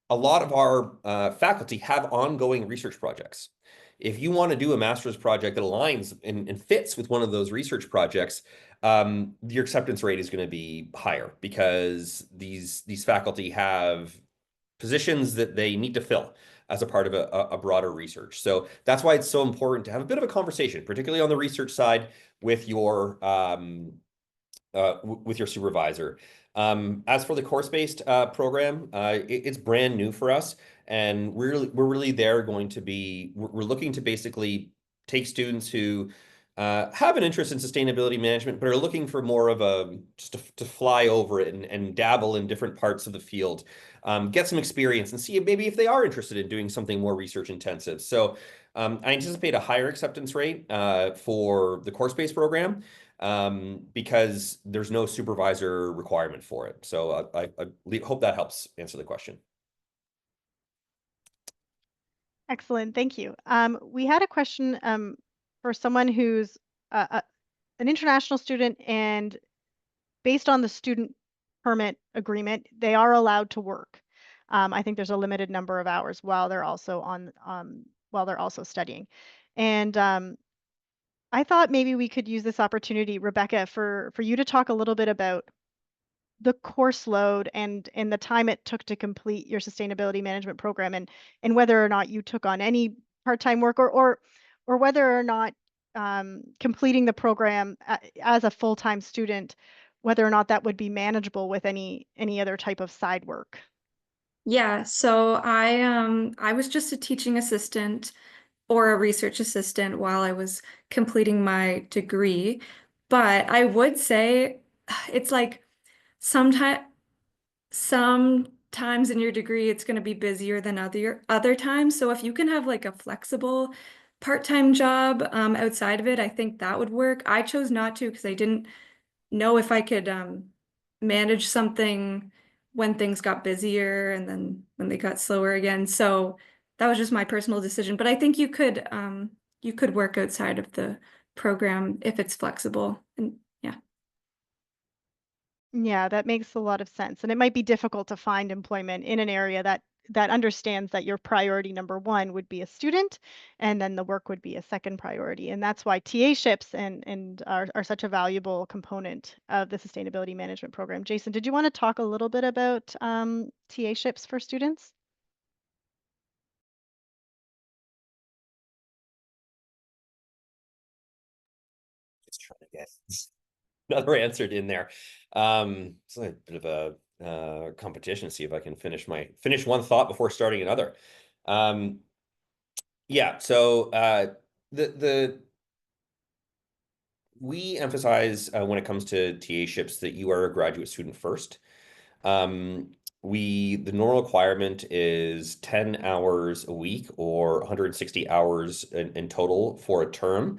a lot of our faculty have ongoing research projects. If you want to do a master's project that aligns and fits with one of those research projects, your acceptance rate is going to be higher because these faculty have positions that they need to fill as a part of a broader research. So that's why it's so important to have a bit of a conversation, particularly on the research side with your supervisor. As for the course-based program, it's brand new for us, and we're really we're looking to basically take students who have an interest in sustainability management, but are looking for more of just to fly over it and dabble in different parts of the field, get some experience, and see maybe if they are interested in doing something more research intensive. So I anticipate a higher acceptance rate for the course-based program because there's no supervisor requirement for it. So I hope that helps answer the question. Excellent, thank you. We had a question for someone who's an international student, and based on the student permit agreement, they are allowed to work. I think there's a limited number of hours while they're also studying. And I thought maybe we could use this opportunity, Rebecca, for you to talk a little bit about the course load and the time it took to complete your sustainability management program, and whether or not you took on any part-time work, or whether or not completing the program as a full-time student, whether or not that would be manageable with any other type of side work. Yeah, so I was just a teaching assistant or a research assistant while I was completing my degree. But I would say it's like sometimes sometimes in your degree it's going to be busier than other times. So if you can have like a flexible part-time job outside of it, I think that would work. I chose not to because I didn't know if I could manage something when things got busier and then when they got slower again. So that was just my personal decision. But I think you could work outside of the program if it's flexible. And yeah. Yeah, that makes a lot of sense. And it might be difficult to find employment in an area that understands that your priority number one would be a student, and then the work would be a second priority. And that's why TA-ships and are such a valuable component of the sustainability management program. Jason, did you want to talk a little bit about TA-ships for students? Just trying to get another answered in there. It's a bit of a competition to see if I can finish one thought before starting another. Yeah, so the we emphasize when it comes to TA-ships that you are a graduate student first. The normal requirement is 10 hours a week or 160 hours in total for a term.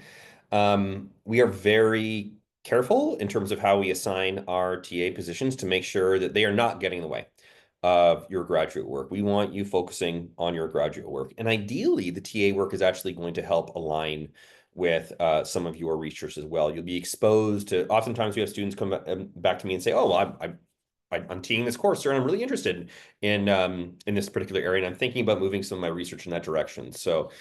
We are very careful in terms of how we assign our TA positions to make sure that they are not getting in the way of your graduate work. We want you focusing on your graduate work. And ideally, the TA work is actually going to help align with some of your research as well. You'll be exposed to, oftentimes we have students come back to me and say, oh, well, I'm teaching this course, sir, and I'm really interested in this particular area, and I'm thinking about moving some of my research in that direction. So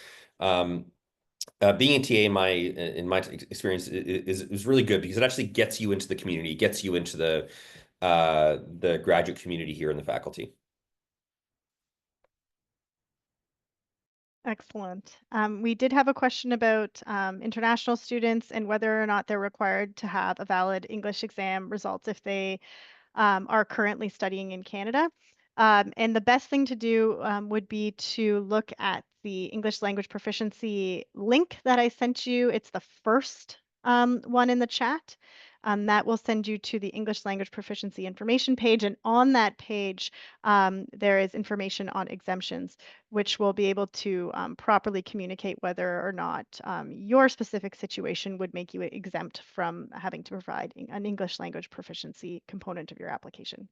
being a TA in my experience is really good because it actually gets you into the community, gets you into the graduate community here in the faculty. Excellent. We did have a question about international students and whether or not they're required to have a valid English exam results if they are currently studying in Canada. And the best thing to do would be to look at the English language proficiency link that I sent you. It's the first one in the chat. That will send you to the English language proficiency information page. And on that page, there is information on exemptions, which will be able to properly communicate whether or not your specific situation would make you exempt from having to provide an English language proficiency component of your application.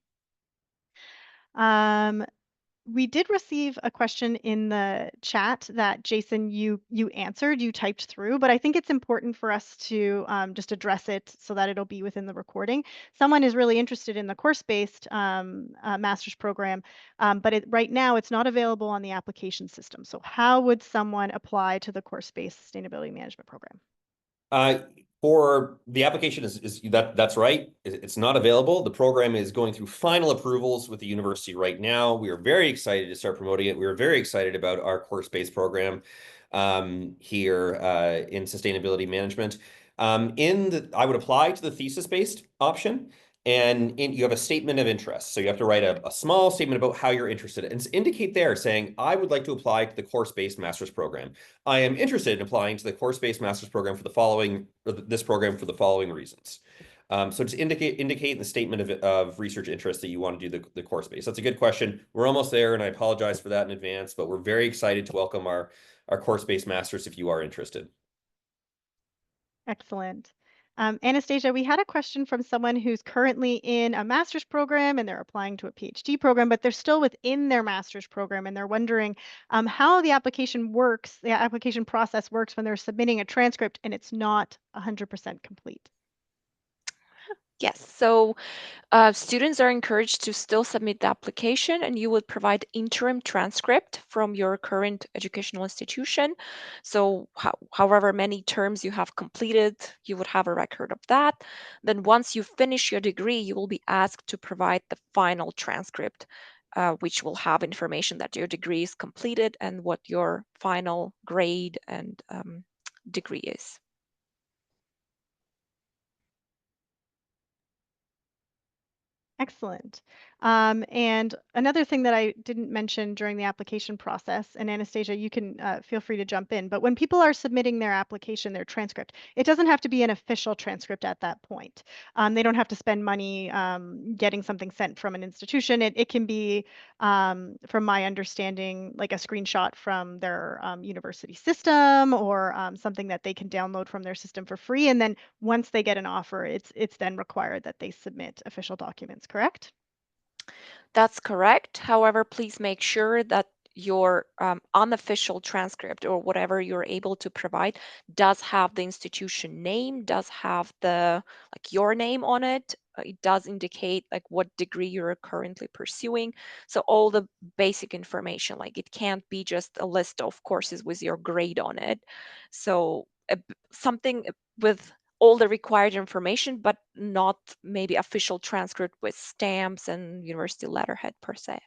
We did receive a question in the chat that Jason, you answered, you typed through, but I think it's important for us to just address it so that it'll be within the recording. Someone is really interested in the course-based master's program, but right now it's not available on the application system. So how would someone apply to the course-based sustainability management program? For the application that's right. It's not available. The program is going through final approvals with the university right now. We are very excited to start promoting it. We are very excited about our course-based program here in sustainability management. I would apply to the thesis-based option. And you have a statement of interest. So you have to write a small statement about how you're interested and indicate there saying, I would like to apply to the course-based master's program. I am interested in applying to the course-based master's program for this program for the following reasons. So just indicate in the statement of research interest that you want to do the course base. That's a good question. We're almost there, and I apologize for that in advance, but we're very excited to welcome our course-based masters if you are interested. Excellent. Anastasia, we had a question from someone who's currently in a master's program and they're applying to a PhD program, but they're still within their master's program and they're wondering how the application process works when they're submitting a transcript and it's not 100% complete. Yes, so students are encouraged to still submit the application, and you would provide interim transcript from your current educational institution. So however many terms you have completed, you would have a record of that. Then once you finish your degree, you will be asked to provide the final transcript, which will have information that your degree is completed and what your final grade and degree is. Excellent. And another thing that I didn't mention during the application process, and Anastasia, you can feel free to jump in, but when people are submitting their application, their transcript, it doesn't have to be an official transcript at that point. They don't have to spend money getting something sent from an institution. It can be, from my understanding, like a screenshot from their university system or something that they can download from their system for free. And then once they get an offer, it's then required that they submit official documents, correct? That's correct. However, please make sure that your unofficial transcript or whatever you're able to provide does have the institution name, does have the like your name on it. It does indicate like what degree you're currently pursuing. So all the basic information, like it can't be just a list of courses with your grade on it. So something with all the required information, but not maybe official transcript with stamps and university letterhead per se.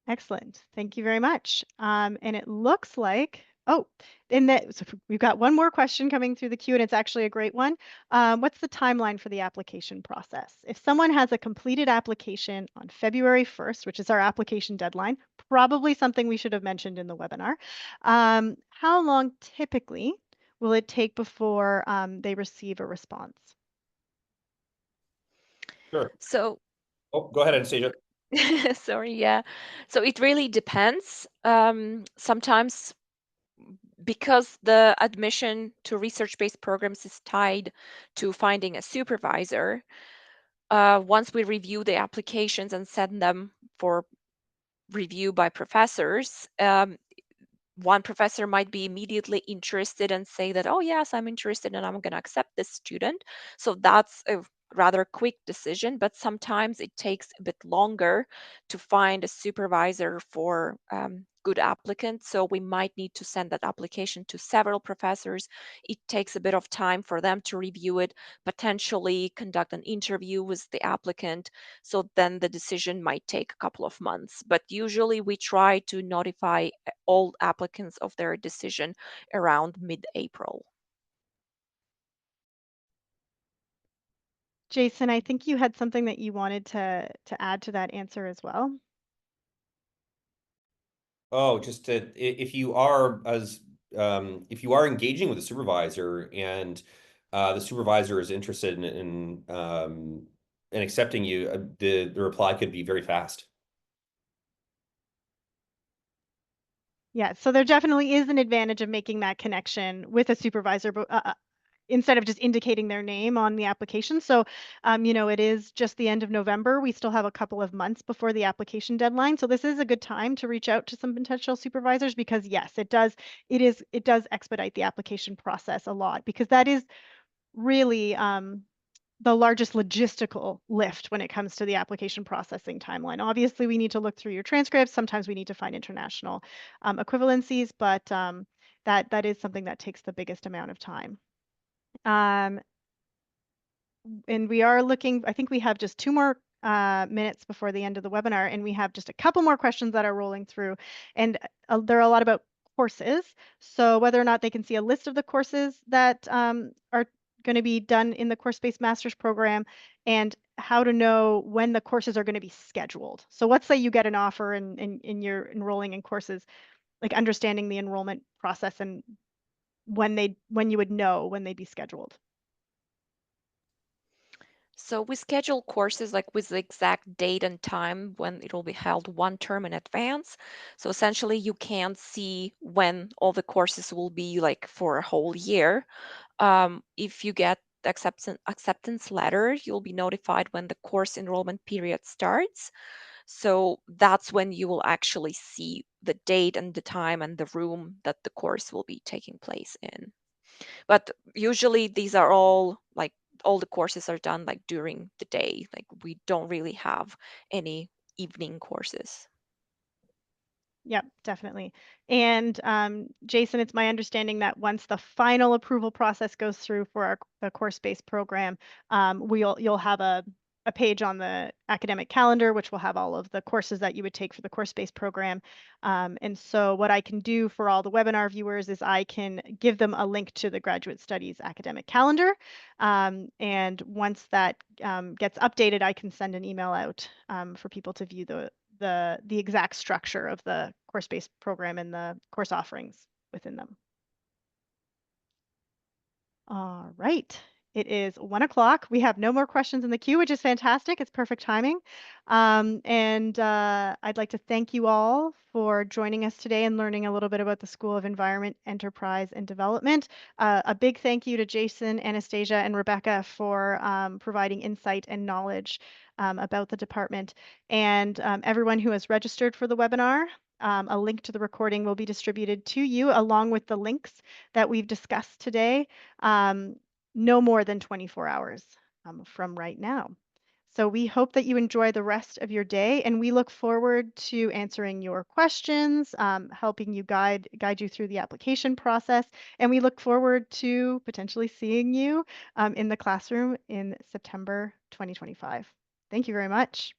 Excellent. Thank you very much. And it looks like, oh, so we've got one more question coming through the queue, and it's actually a great one. What's the timeline for the application process? If someone has a completed application on February 1st, which is our application deadline, probably something we should have mentioned in the webinar, how long typically will it take before they receive a response? Sure. So, Oh, go ahead, Anastasia. sorry, yeah. So it really depends. Sometimes because the admission to research-based programs is tied to finding a supervisor, once we review the applications and send them for review by professors, one professor might be immediately interested and say that, oh, yes, I'm interested and I'm going to accept this student. So that's a rather quick decision, but sometimes it takes a bit longer to find a supervisor for good applicants. So we might need to send that application to several professors. It takes a bit of time for them to review it, potentially conduct an interview with the applicant. So then the decision might take a couple of months. But usually we try to notify all applicants of their decision around mid-April. Jason, I think you had something that you wanted to add to that answer as well. Oh, just to if you are if you are engaging with a supervisor and the supervisor is interested in accepting you, the reply could be very fast. Yeah, so there definitely is an advantage of making that connection with a supervisor, but instead of just indicating their name on the application. So, it is just the end of November. We still have a couple of months before the application deadline. So this is a good time to reach out to some potential supervisors because yes, it does expedite the application process a lot because that is really the largest logistical lift when it comes to the application processing timeline. Obviously, we need to look through your transcripts. Sometimes we need to find international equivalencies, but that is something that takes the biggest amount of time. Um, and we are looking, I think we have just 2 more minutes before the end of the webinar, and we have just a couple more questions that are rolling through. And there are a lot about courses. So whether or not they can see a list of the courses that are going to be done in the course-based master's program and how to know when the courses are going to be scheduled. So let's say you get an offer and you're enrolling in courses, like understanding the enrollment process and when you would know when they'd be scheduled. So we schedule courses like with the exact date and time when it will be held one term in advance. So essentially you can't see when all the courses will be like for a whole year. If you get the acceptance letter, you'll be notified when the course enrollment period starts. So that's when you will actually see the date and the time and the room that the course will be taking place in. But usually these are all like all the courses are done like during the day. Like we don't really have any evening courses. Yep, definitely. And Jason, it's my understanding that once the final approval process goes through for the course-based program, you'll have a page on the academic calendar, which will have all of the courses that you would take for the course-based program. And so what I can do for all the webinar viewers is I can give them a link to the Graduate Studies academic calendar. And once that gets updated, I can send an email out for people to view the exact structure of the course-based program and the course offerings within them. All right. It is 1 o'clock. We have no more questions in the queue, which is fantastic. It's perfect timing. I'd like to thank you all for joining us today and learning a little bit about the School of Environment, Enterprise, and Development. A big thank you to Jason, Anastasia, and Rebecca for providing insight and knowledge about the department. And everyone who has registered for the webinar, a link to the recording will be distributed to you along with the links that we've discussed today. No more than 24 hours from right now. So we hope that you enjoy the rest of your day, and we look forward to answering your questions, helping you guide you through the application process, and we look forward to potentially seeing you in the classroom in September 2025. Thank you very much.